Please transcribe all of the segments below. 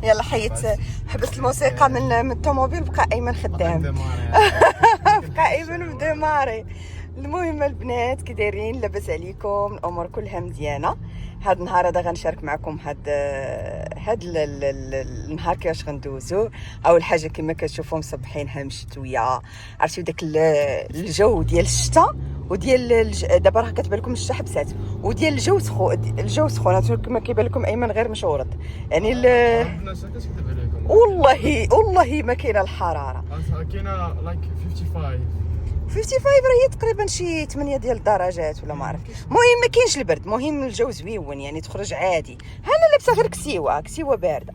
يلا حبست الموسيقى من الطوموبيل، بقى ايمن خدام. بقى ايمن بديماري. المهم البنات كي دايرين؟ لاباس عليكم؟ الامور كلها مزيانه. هاد النهار هذا غنشارك معكم هاد النهار كيفاش غندوزو. اول حاجه كما كتشوفوا مصبحينها مشتويه، عرفتوا داك الجو ديال الشتاء وديال دابا راه كتبان لكم الشتا حبسات، وديال الجو سخون كما كيبان لكم ايمن غير مشورد يعني والله ما كاينه الحراره، كاينه لايك 55 راه هي تقريبا شي 8 ديال الدرجات ولا ما عرفت. المهم ما كاينش البرد، المهم الجو زويون يعني تخرج عادي. انا لابسه غير كسيوه بارده.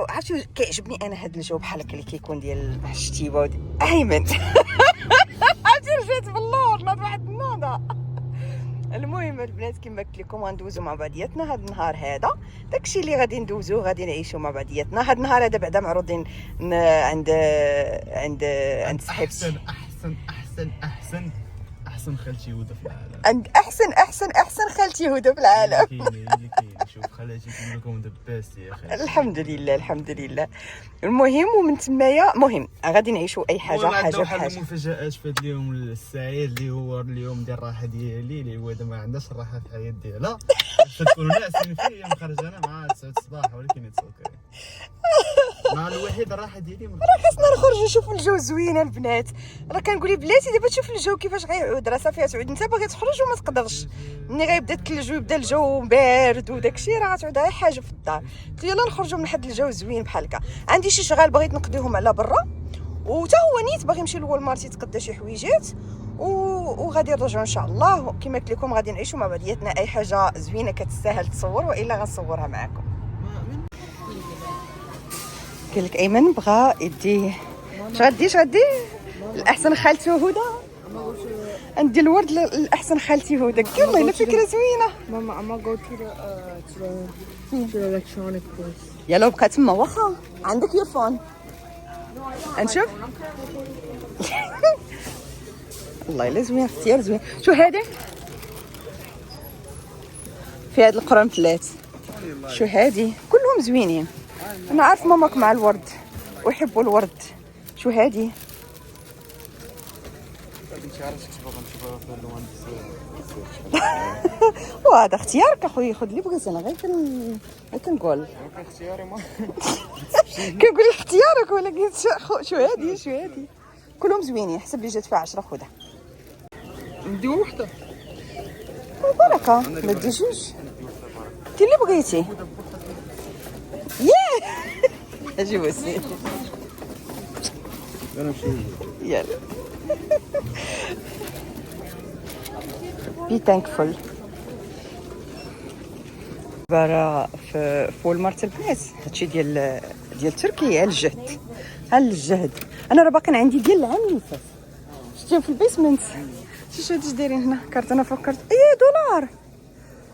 عرفتوا كيعجبني انا هذا الجو بحال هكا اللي كيكون ديال الشتيوه ايمن. عرفتي رجعت باللور ناض واحد النوضه. المهم البنات كما قلت لكم غندوزو مع بعضياتنا هذا النهار هذا. داكشي اللي غادي ندوزو غادي نعيشو مع بعضياتنا هذا النهار هذا. بعدا معروضين عند صاحبتي. احسن خالتي هدى في العالم. عند احسن خالتي هدى في العالم. اللي كاين شوف خالاتي كلكم ذا بيست يا اخي. الحمد لله. المهم ومن تمايا المهم غادي نعيشوا اي حاجه واحد المفاجات في هذا اليوم السعيد اللي هو اليوم ديال الراحه ديالي، اللي هو ما عندهاش الراحه في الحياه ديالها. تكونوا ناعسين فيا مخرج انا مع 9 الصباح ولكن يتسوكري مع الوحيد الراحه ديالي. راه خاصنا نخرجوا نشوفوا الجو زوين البنات. راه كنقول لي بلاتي دابا تشوف الجو كيفاش غيعود، راه صافي تعود انت باغي تخرج وما تقدرش. ملي غيبدا تلج ويبدا الجو بارد وداكشي راه غتعود غير حاجه في الدار. قلت يلا نخرجوا من هذا الجو زوين بحال هكا. عندي شي شغال بغيت نقضيهم على برا، وتا هو نيت باغي يمشي للوالمارت يتقدى شي حويجات وغادي نرجعوا ان شاء الله. كما قلت لكم غادي نعيشوا مع بعضياتنا اي حاجه زوينه كتستاهل تصور، والا غنصورها معكم. قال لك ايمن بغى يدي اش غادي الاحسن خالته هدى. عندي الورد الاحسن خالتي هدى. يلا الا فكره زوينه. ماما اما جو to the electronic place. يلا بقى تما واخا عندك يورفون نشوف. والله الا زوين اختيار زوين. شو هذا في هاد القرنفلات؟ شو هادي كلهم زوينين. انا عارف ماماك مع الورد ويحبوا الورد. شو هادي؟ وهذا اختيارك اخويا، خذ اللي بغيتي. انا غير كنقول اختياري ما كنقول اختيارك، ولكن شو هادي كلهم زوينين. حسب اللي جات فيها 10 خذها. نديو وحده بركه ما دي جوج دير اللي بغيتي. اجي وسي يلا. بي ثانكفول. برا في والمارت البنات هادشي ديال تركيا. الجهد انا راه باقي عندي ديال العام اللي فات. شفتيهم في البيسمنت. شتي هادشي دايرين هنا كارت. انا فكرت دولار.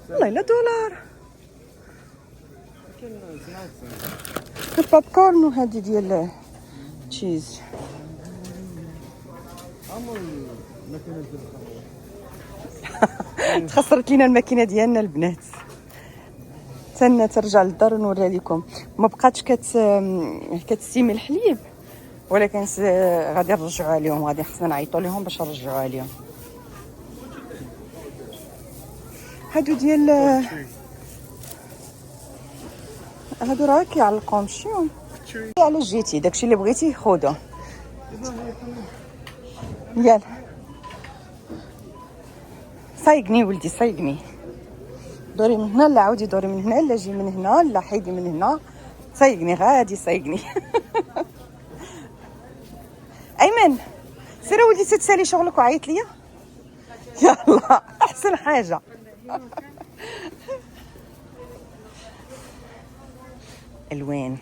والله الا دولار. البوب كورن وهذه ديال تشيز. تخسرت لينا الماكينه ديالنا البنات. ترجع للدار ونوريها لكم. ما بقاتش كتستيمي الحليب، ولكن غادي نرجعوها لهم. غادي خصنا نعيطوا لهم باش نرجعوها لهم. هادو ديال هادو راه كيعلقوهم شيهم على جيتي. داكشي اللي بغيتي خذو. يلا صايقني ولدي صايقني. دوري من هنا لا عاودي دوري من هنا لا جي من هنا لا حيدي من هنا. صايقني غادي صايقني. ايمن سير ولدي تتسالي شغلك وعيط ليا. يلا احسن حاجه. الوين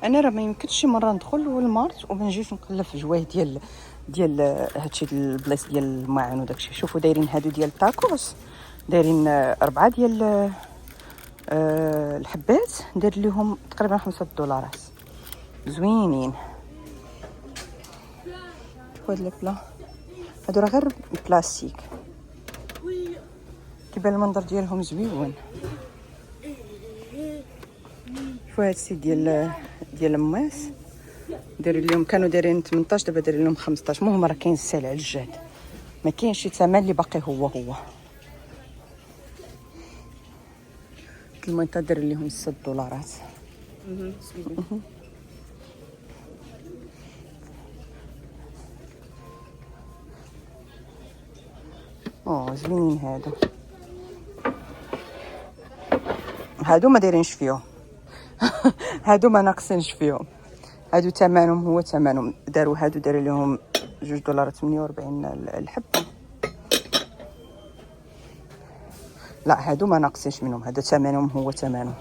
انا راه ما يمكنش شي مره ندخل والمارت وما نجيش نقلب في جواه ديال هادشي البلايص ديال الماعن وداكشي. شوفوا دايرين هادو ديال تاكوس، دايرين 4 ديال الحبات، داير لهم تقريبا 5 دولارات زوينين. شوفوا هاد البلا هادو راه غير بلاستيك. كيبان المنظر ديالهم زويون. شوفوا هاد السيت ديال الماس دايرين لهم، كانوا دايرين 18 دابا دايرين لهم 15. المهم راه كاين السلع على الجهد، ما كاينش شي ثمن اللي باقي هو المونطه دايرين لهم 6 دولارات. زوينين هادو ما دايرينش فيهم. هادو ما ناقصينش فيهم، هادو ثمنهم هو ثمنهم. داروا هادو داروا لهم 2 دولار 48 الحبه. لا هادو ما ناقصينش منهم، هذا ثمنهم هو ثمنهم.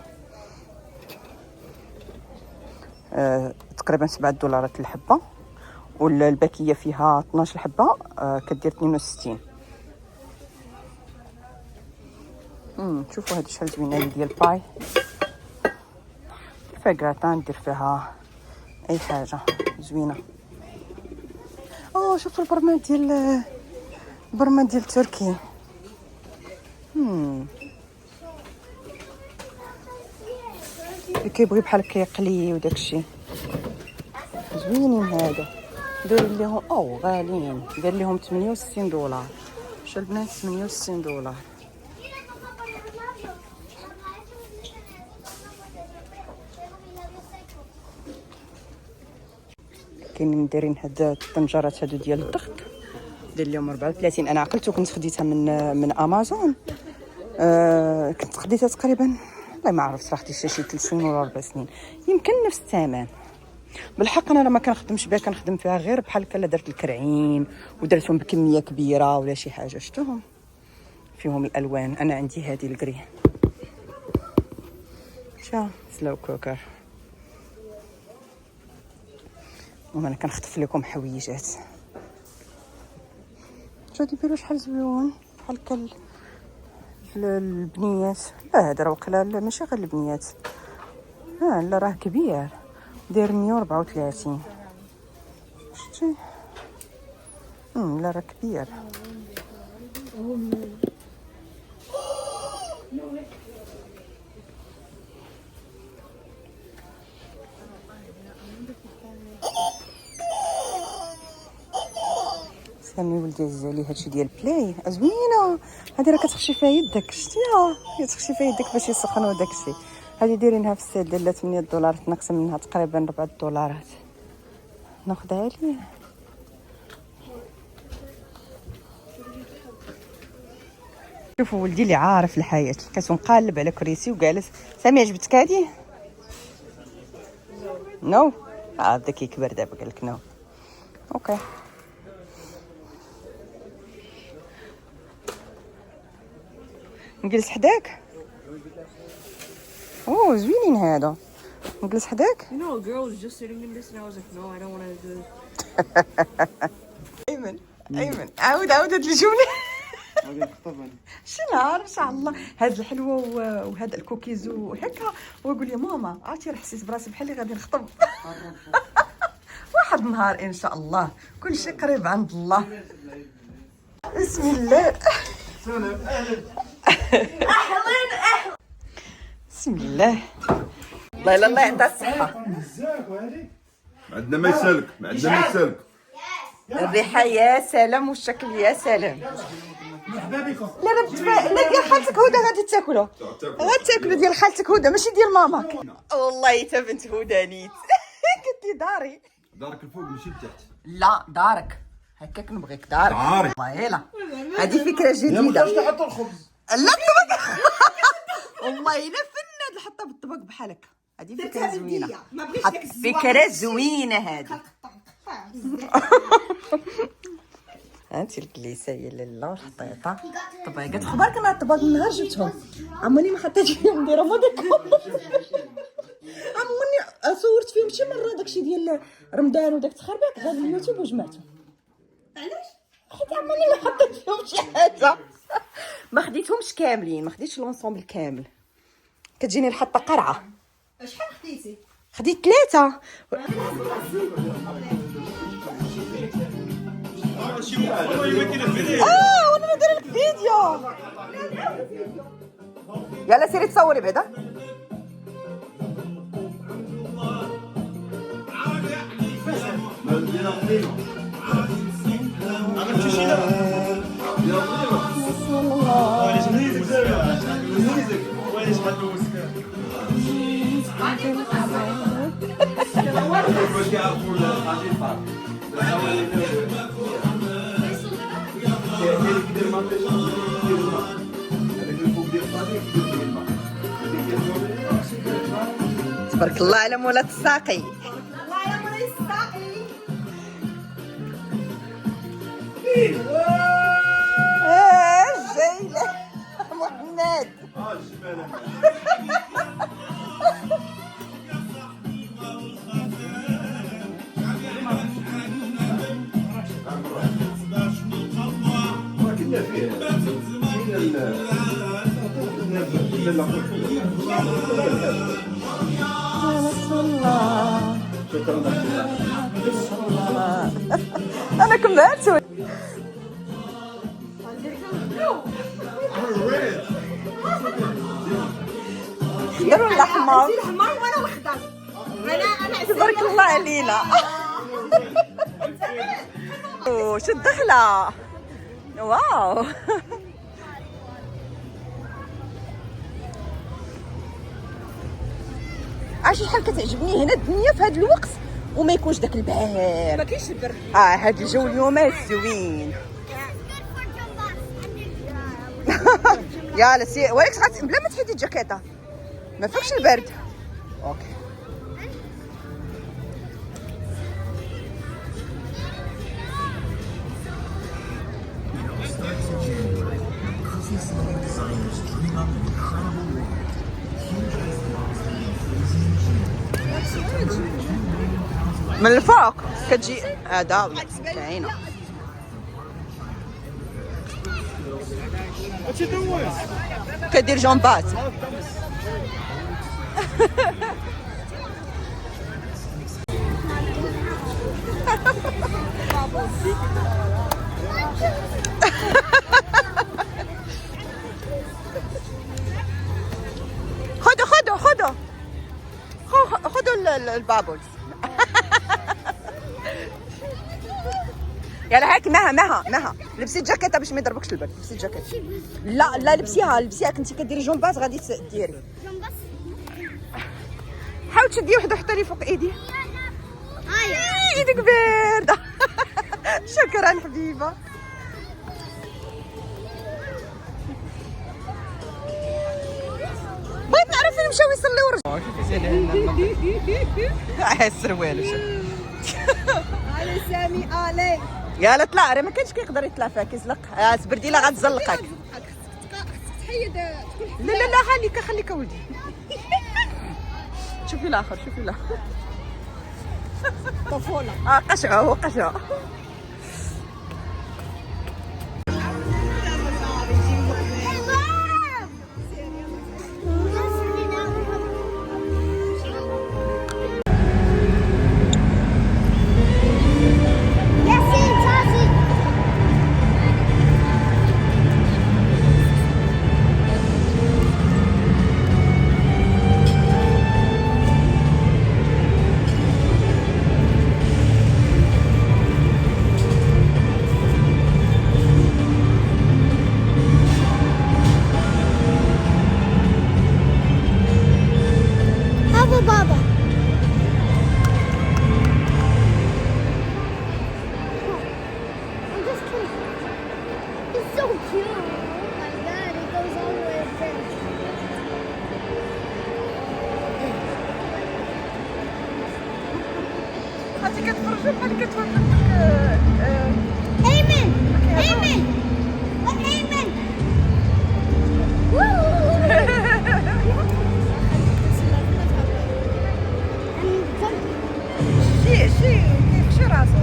تقريبا 7 دولارات الحبه، والباكيه فيها 12 حبه كدير 62. شوفوا هادو شحال زوينه ديال الباي، فيها كراتان دير فيها اي حاجه زوينه. شوفوا البرمان ديال تركي. اللي كيبغي بحال هكا يقلي وداكشي زوينين. هذا داير لهم غاليين، داير لهم 68 دولار. شو البنات 68 دولار. كاينين دايرين هاد الطنجرات هادو ديال الضغط، داير لهم 34. انا عقلت وكنت خديتها من امازون. كنت خديتها تقريبا والله ما عرفت، راه خديتها شي 3 سنين ولا 4 سنين، يمكن نفس الثمن. بالحق انا ما كنخدمش بها، كنخدم فيها غير بحال هكا درت الكرعين ودرتهم بكميه كبيره ولا شي حاجه. شفتوهم فيهم الالوان. انا عندي هذه الكري شا سلو كوكر. وانا كنخطف لكم حويجات. شو ديروا شحال زويون بحال هكا البنيات. لا هذا راه وقيلا ماشي غير البنيات، لا راه كبير، داير 134. شتي لا راه كبير. سامي ولدي عزيز عليه هادشي ديال بلاي زوينه. هادي راه كتخشي فيها يدك، شتيها كتخشي فيها يدك باش يسخنوا داكشي. هادي دايرينها في السيل ديال 8 دولار، تنقص منها تقريبا 4 دولارات. ناخذها ليه. شوفوا ولدي اللي عارف الحياه، كتنقلب على كريسي وجالس. سامي عجبتك هادي؟ نو بدا كيكبر دابا قال لك نو. اوكي نجلس حداك. زوينين هذا. نجلس حداك. You know, a girl was just sitting in this and I was like, no, I don't want to do this. ايمن عاود هاد الجمله. غادي نخطب شي نهار ان شاء الله هاد الحلوه وهاد الكوكيز وهكا، ويقول لي ماما عرفتي راه حسيت براسي بحال اللي غادي نخطب. واحد النهار ان شاء الله، كل شيء قريب عند الله. بسم الله. بسم الله. الله يلا الله يعطيها الصحة. عندنا ما يسالك، ما عندنا ما يسالك. الريحة يا سلام والشكل يا سلام. لا لا ديال خالتك هدى غادي تاكلوا، غتاكلوا ديال خالتك هدى ماشي ديال ماماك. والله تا بنت هدى نيت. قلت لي داري. دارك الفوق ماشي لتحت. لا دارك هكاك نبغيك دارك. داري. والله لا هذه فكرة جديدة. نحط الخبز. لا الطبق. والله الا فنان نحطها بالطبق بحال هكا. هذه فكرة زوينة، فكرة زوينة هذه. هانتي الكليسه هي لاله الحطيطه الطبيقات. خبارك انا الطباق من نهار جبتهم عمرني ما حطيت فيهم دايره هذاك. عمرني صورت فيهم شي مره داكشي ديال رمضان وداك التخربيق غير اليوتيوب وجمعتهم. علاش؟ حيت عمرني ما حطيت فيهم شي حاجه. ما خديتهمش كاملين، ما خديتش لونسومبل كامل، كتجيني الحطه قرعه. شحال خديتي؟ خديت 3. وانا ندير لك فيديو. يلا سيري تصوري بعدا. عملتي شي دابا؟ ويلي جبدي دابا ويلي جبد المسكر تبارك الله على مولاة الساقي. الله على مولاة الساقي. جايلة محمد. أنا كملت. خضر ولا حمار؟ الحمار وانا الخضر. انا تبارك الله علينا. شو الدخلة؟ واو. عرفتي شحال كتعجبني هنا الدنيا في هذا الوقت وما يكونش داك البهار. ما كاينش البرد. هذا الجو اليوم زوين. يلا سي ولكن بلا ما تحيدي الجاكيطه ما فيكش البرد. اوكي من الفوق كتجي هذا كاينه. كدير جامبات. خذوا البابلز. يلا هاك مها لبسي الجاكيطه باش ما يضربكش البرد. لبسي الجاكيطه. لا لبسيها كنتي كديري جونباس غادي ديري. حاول تشدي وحده حطي لي فوق ايدي. ايدك بارده. شكرا حبيبه. بغيت نعرف فين مشاو يصليو ورجعوا. السروال علي سامي علي. يلا طلع راه ما كانش كيقدر يطلع فيها كيزلق. سبرديله غتزلقك. تحيد لا خليك ولدي. شوفي الاخر طفوله. قشعه هو قشعه. هاتي كتفرجوا بحال كتوقف ايمن شي كيخشي راسو.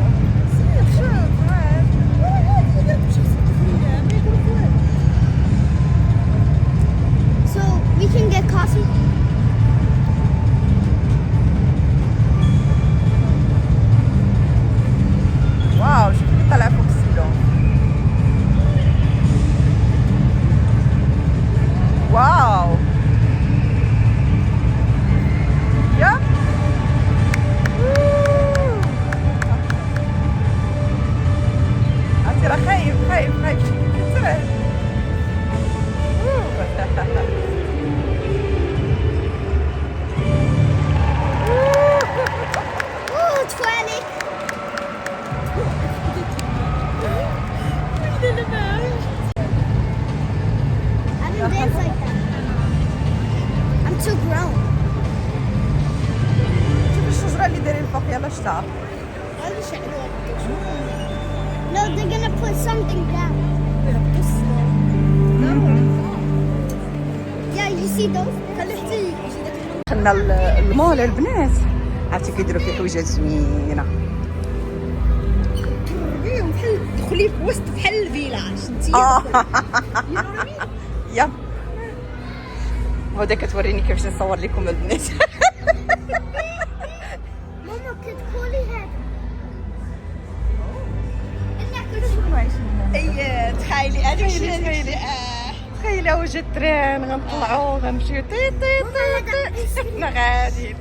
So we can get coffee. dance like that. I'm too grown. شوف الشجره اللي دايرين فوق يلا شتا. No, they're gonna put something down. Yeah, you see those? دخلنا المول البنات عرفتي كيديروا فيه حويجات زوينه. بيهم بحال تدخلي في وسط بحال الفيلاج انت. يا هدى كتوريني كيفاش نصور لكم البنات. Mama, could Coley have? اي تخيلي هذاك الشيء تخيلي وجه التران غنطلعوا غنمشيو طي طي طي طي حنا غاديين.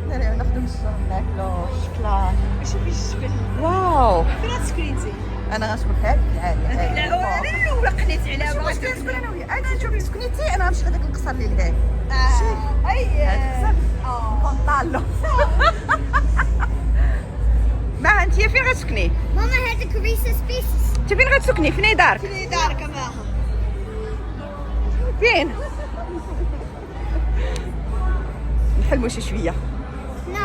نريو ناخدو من الشجر ناكلو الشكلاط. شوفي الشكل واو فين سكرينتي. انا غنشوف هاد العالي لا انا الاولى قنيت على واش كنسكن انا وياك انت شوفي سكنيتي انا غنمشي هذاك القصر اللي لهيه اي هاد القصر بنطالو. ما انت فين غتسكني؟ Mama had the Carissa species. انت فين غتسكني؟ فين دارك؟ في دارك معاهم. فين؟ نحلمو شي شويه. No.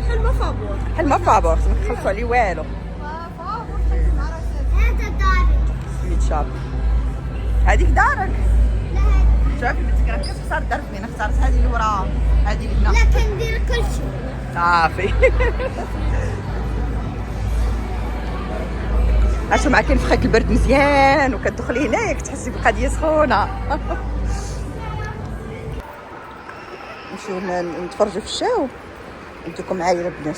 حلمة فابور. حلمة فابور ما تخلصوا عليه والو. هذا دارك. سميت شاب. هذيك دارك. لا هذا. شوفي بنتك راه كيف اختارت دار فين؟ اختارت هذه اللي وراها هذه اللي هنا. لكن ندير كل شيء. صافي. عرفتوا مع كاين فخاك البرد مزيان وكتدخلي هنايا كتحسي بالقضيه سخونه. نمشيو نتفرجوا في الشاو انتكم معايا البنات.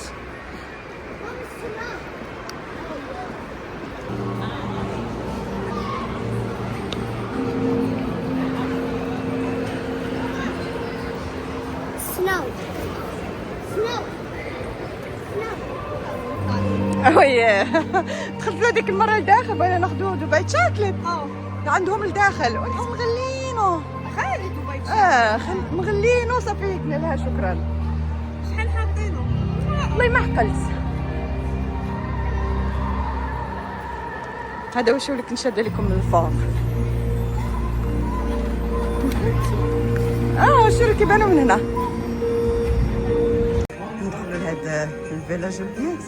Snow. Snow. وي دخلت هذيك المره لداخل بغينا ناخذوا دبي شاكليت عندهم لداخل ولكن مغلينو خالي دبي. مغلينو صافي قلنا لها شكرا. شحال حاطينو؟ والله ما عقلت. هذا واش ولكن نشد لكم من الفوق. شو اللي كيبانوا من هنا. ندخلوا لهذا الفيلاج البنات.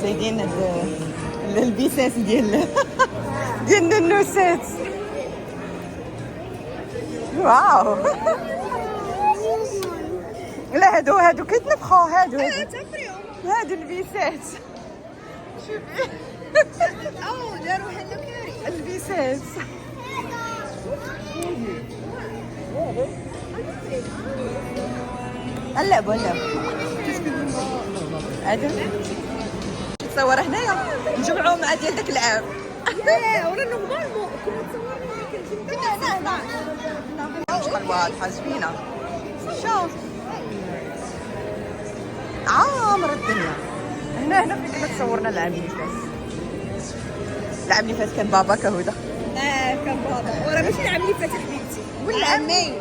زايدين البيسات ديال النوسات. واو. لا هادو كيتنفخوا هادو البيسات. شوفي داروا هلو كاري. البيسات. اللعبة هذا تصور هنايا نجمعوا مع ديال داك العام. لا ولا نورمالمون كنا تصورنا هنا شحال واضحة زوينة. شوف عامر الدنيا. هنا فين كنا تصورنا العام اللي فات. العام اللي فات كان بابا كهودة. كان بابا ورا ماشي العام اللي فات حبيبتي ولا عامين.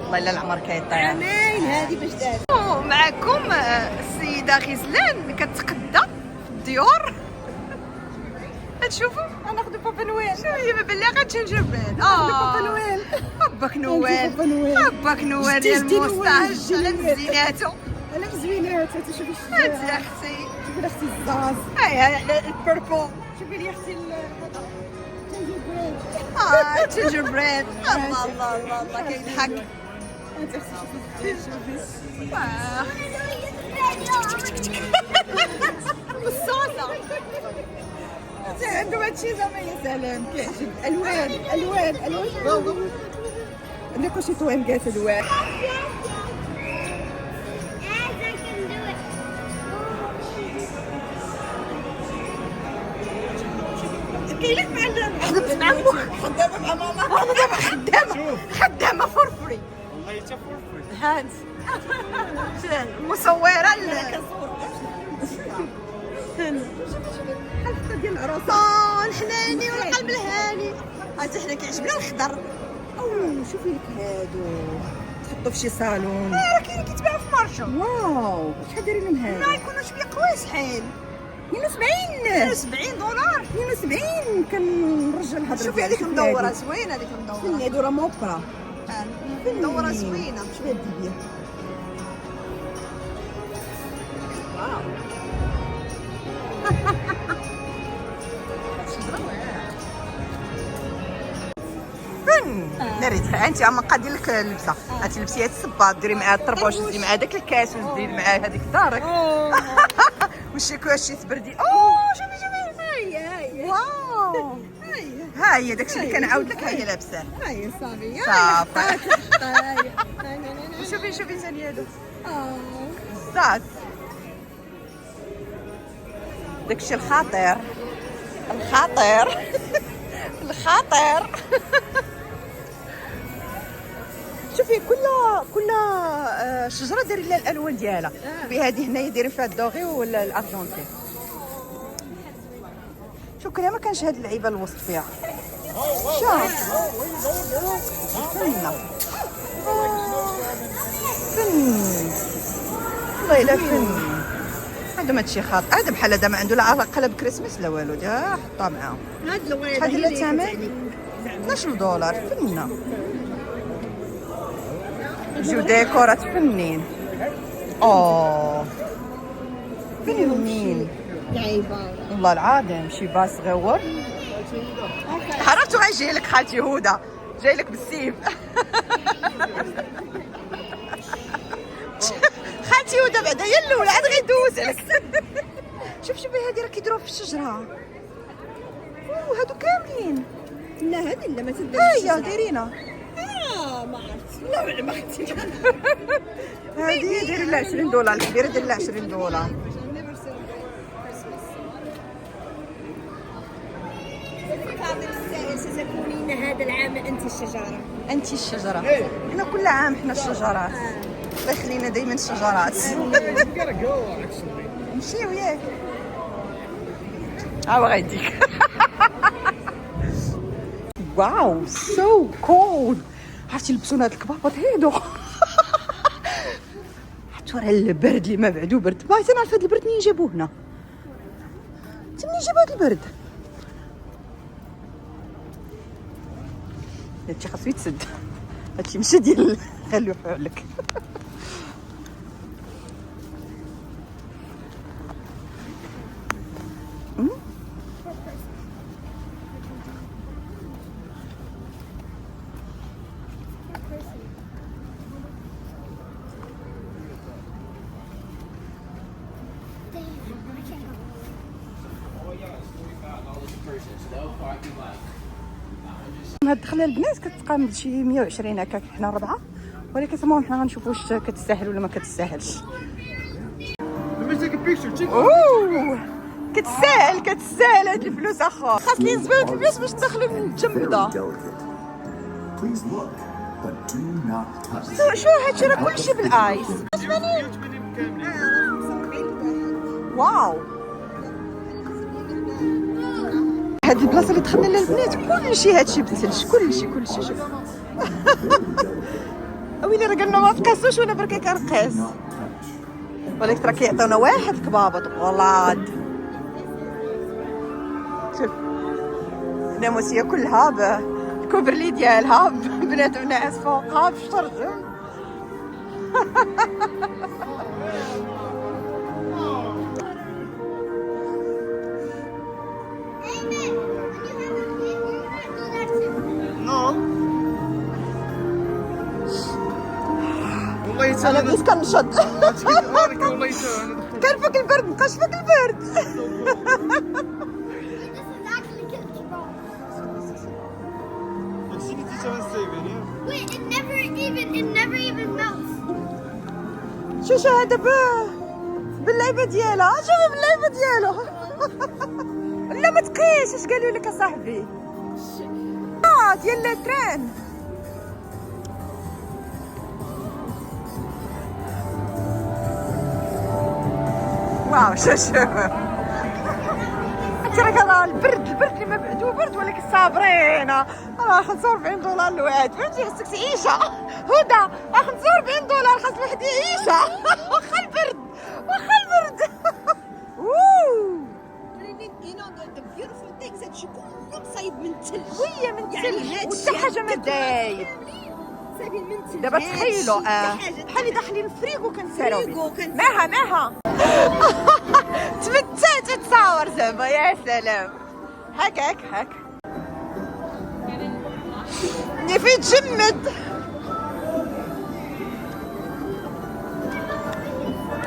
والله الا العمر كيطير. عامين هذه باش دارت. معكم السيدة غزلان كتقدى في الديور. تشوفوا غناخذوا بابا نويل. شوفي بابا اللي غتجنجر بريد. بابا نويل. باباك نويل. باباك نويل ديال الموستاج على مزيناتو. على مزوينات شوفي هاتي يا اختي. شوفي لي اختي الزاز. هاي البيربل. شوفي لي اختي جينجر بريد. الله الله الله الله كيضحك. هاتي اختي شوفي بالصوصة. عندهم هادشي زعما يا سلام كيعجب. الوان عندك كلشي طوينكات الوان. كاينه مع خدمت مع خوك. خدامه مع ماما. انا دابا خدامه فور فري. والله حتى فور فري. هانت المصوره حلقه ديال العروسه. الحناني هاتي حنا كيعجبنا الخضر. او شوفي لك هادو تحطوا في شي صالون. راه كاين كيتباعوا في مارشا. واو شحال دايرين لهم هادو؟ لا يكونوا شويه قواس حيل 72 دولار. 72 كنرجع الهضره. شوفي هذيك مدوره زوينه. هذيك مدوره فين هادو راه موبرا. مدوره زوينه. شوفي هاد الدبيه. واو فن ناري تخيل انت اما قادين لك اللبسه. انت لبسي هاد الصباط ديري معاه الطربوش ديري معاه داك الكاس وديري معاه هذيك دارك والشيكواش تبردي. شوفي واو ها هي داكشي اللي كنعاود لك. ها هي لابسه. ها هي صافي صافي. شوفي ثاني هادو صاد داكشي الخطير الخطير. شوفي كل شجره دايرين لها الالوان ديالها. في هذه هنايا دايرين فيها الدوغي ولا الارجنتين. شو كنا ما كانش هاد اللعيبه الوسط فيها. شوف فن والله الا فن. هذا ماشي خاطئ. هذا بحال هذا ما عنده لا علاقه بكريسماس لا والو. حطها معاهم. هاد الوريده شحال ديال الثمن؟ 12 دولار. فنه جو ديكورات فنين. فنين لعيبه والله العظيم. شي باس غور حرفتو غيجي لك خالتي هدى جاي لك بالسيف. خالتي هدى بعدا هي الاولى عاد غيدوز عليك. شوفي هادي راه كيديروها في الشجره. هادو كاملين. لا هذه لا ما تديرش. هي دايرينها. ما عرفت. لا ما عرفتش. هادي داير لها 20 دولار. الكبيره داير لها 20 دولار. ستكونين هذا العام انت الشجره. حنا كل عام حنا الشجرات. الله يخلينا دائما الشجرات. نمشيو ياك. غيديك. واو سو كول. عرفتي لبسونا هاد الكبابط هادو. حتى راه البرد اللي ما بعدو برد. باغي تنعرف هاد البرد منين جابوه هنا. منين جابوا هاد البرد؟ هادشي خاصو يتسد. هادشي ماشي ديال خليو حولك. هاد الدخله البنات كتقام بشي 120 هكاك. حنا 4 ولكن تما حنا غنشوفوا واش كتستاهل ولا ما كتستاهلش. كتستاهل هاد الفلوس اخا. خاص لي نزباو الفلوس باش تدخلوا من الجنب. شو هادشي راه كلشي بالايس. واو هاد البلاصه اللي دخلنا لها البنات كلشي هادشي بثلج. كلشي شوف. ويلي راه قالنا ما تقاسوش وانا بركي كنقيس. ولكن راه كيعطيونا واحد الكبابط غلاد. شوف الناموسيه كلها بالكوبرلي ديالها بنات وناعس فوقها بشرجم. انا بديت كنشد. كنفك البرد مابقاش فيك البرد. Wait, it never even melts. شو هذا باللعبه ديالها. شوفي باللعبه ديالو. لا ما تقيش. اش قالوا لك اصاحبي؟ ديال التران. واو شوف. تراك الله البرد اللي ما بعدو برد ولكن صابرين. راه 45 دولار الواحد، فهمتي خاصك تعيشها. هدى 45 دولار خاص الواحد يعيشها. واخا البرد واخا البرد. The beautiful things that you كلهم صايب من الثلج. وهي من يعني الثلج وحتى حاجه ما دايب. صايبين من الثلج. دابا تخيلوا بحال داخلين الفريغو كنسالوا فريغو ماها تمتعت تتصاور زعما. يا سلام هكاك نفي تجمد.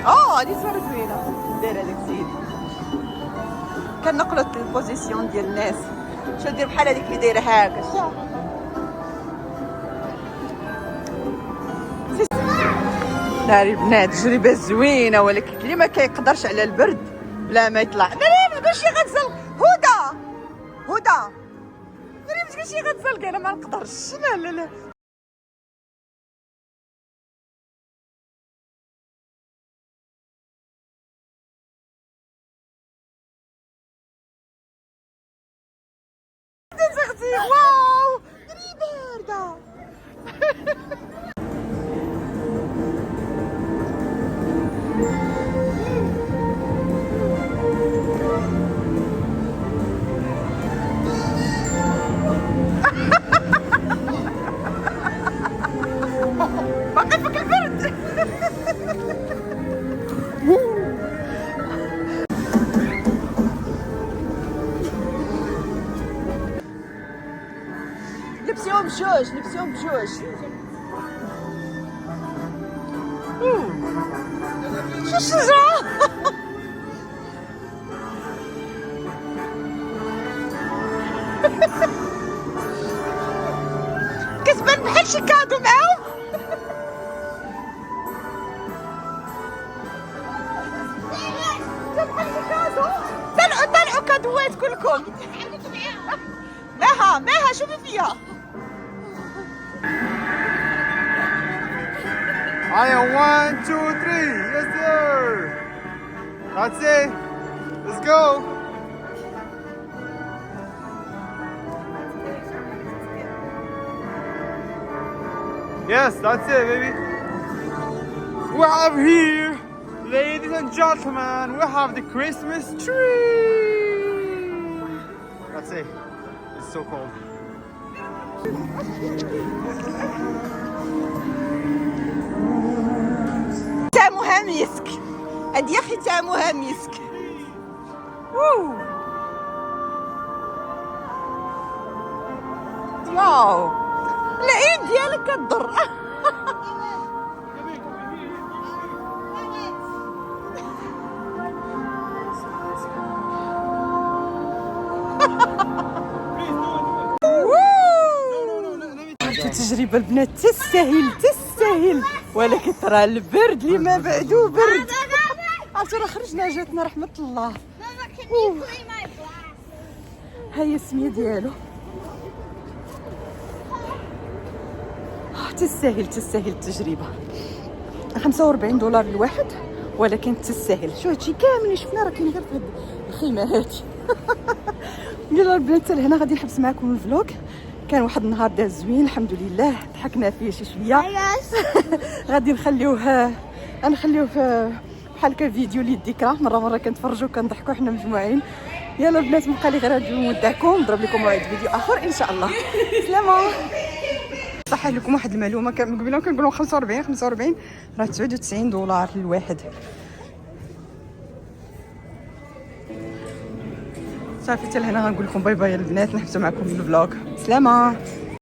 هادي صورة زوينة داير هذاك السيد. كنقلوا البوزيسيون ديال الناس. شو دير بحال هذيك اللي دايره هكا. ناري البنات تجربة زوينة، ولكن اللي ما كيقدرش على البرد بلا ما يطلع. مريم تقولشي غتزلق. هدى مريم تقولشي غتزلق. انا ما نقدرش. لا اختي واو دري باردة. باقي فيك البرد. لبسيهم بجوج. شو الشجرة؟ كتبان بحال شي كادو معاهم. طلعوا كادوات كلكم. ماها شوفي فيها. I am 1, 2, 3. Yes, sir. That's it. Let's go. Yes, that's it, baby. We have here, ladies and gentlemen, we have the Christmas tree. That's it. It's so cold. ختامها مسك. هادي ختامها مسك. واو العين ديالك كضر. تجربة البنات تستاهل ولكن ترى البرد اللي ما بعدو برد. عرفتوا راه خرجنا جاتنا رحمة الله. هاي السمية ديالو. تستاهل التجربة. 45 دولار الواحد ولكن تستاهل. شو هادشي كامل اللي شفنا راه كاين غير في هاد الخيمة هادي. يلا البنات لهنا غادي نحبس معكم الفلوق. كان واحد النهار داز زوين الحمد لله، ضحكنا فيه شي شويه. غادي نخليوه بحال هكا فيديو للذكرى. مره كنتفرجوا كنضحكوا حنا مجموعين. يلا البنات بقى لي غير هاد نودعكم، نضرب لكم موعد فيديو اخر ان شاء الله. سلامه. صح لكم واحد المعلومه، كان قبيله كنقولوا 45 راه 99 دولار الواحد. صافي حتى لهنا غنقول لكم باي باي البنات، نحبسوا معكم الفلوق. سلامه.